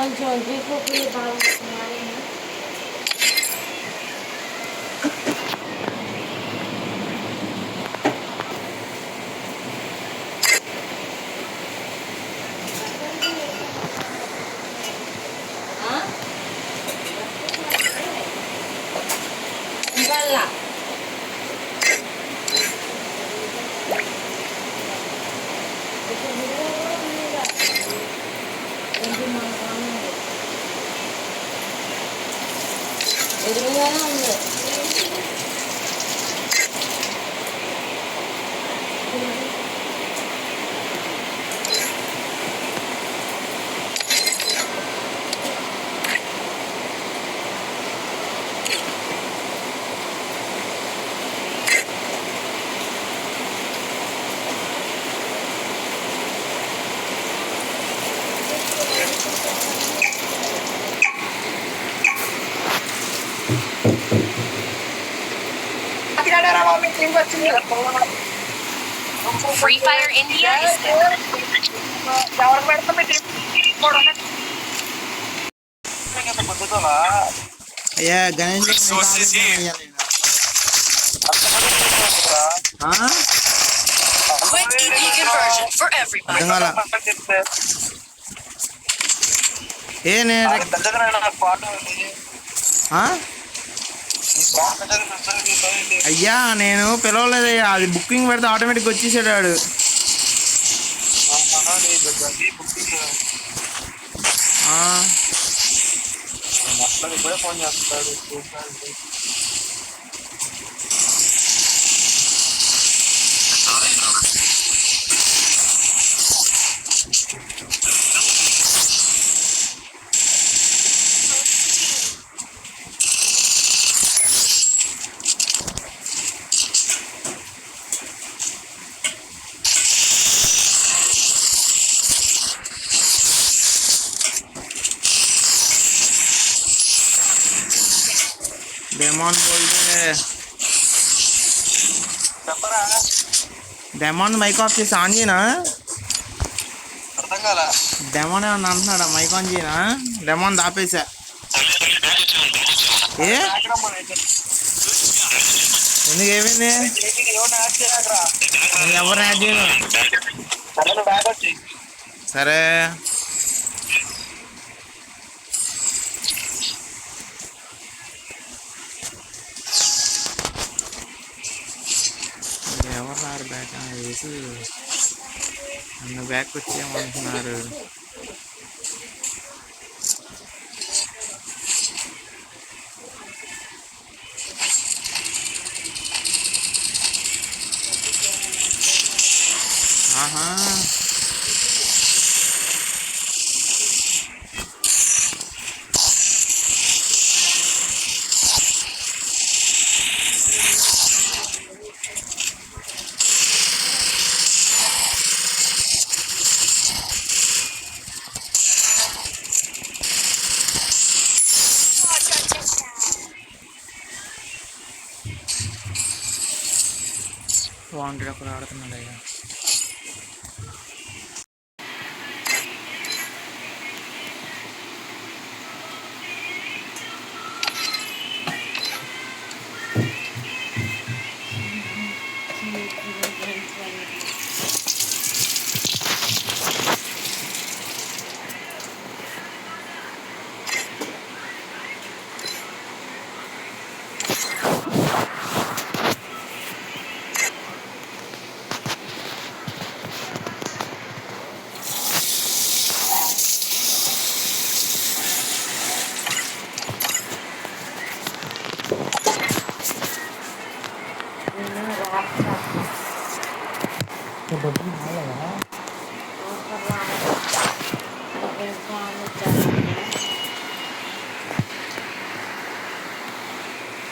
కొంచెం జీడిపప్పులు బాగా వస్తున్నాయి. ఇవాళ ఎదురుగానే ఉంది. Free Fire India is there. అయ్యా Ganesh Quick EP conversion for everybody. అయ్యా నేను పిలవలేదయ్యా, అది బుకింగ్ పెడితే ఆటోమేటిక్ వచ్చేసాడు వాడు. ఫోన్ చేస్తాడు. డెమాన్ బోల్డే చెప్పరా, డెమాన్ మైక్ ఆఫ్ చేసి ఆన్ చేయనా? అర్థం కాల. డెమాన్ ఏమన్నా అంటున్నాడా? మైక్ ఆన్ చేయనా? డెమాన్ దాపేసా. ఏ ఎందుకు ఏమైంది? ఎవరు యాడ్ చేయను. సరే ఎవరు రారు బ్యాక్ వేసి నన్ను బ్యాక్ వచ్చేయమంటున్నారు. ఆహా వాంటెడ్ అక్కడ ఆడుతున్నాడు అయ్యా. డబ్బులు రాలేదా?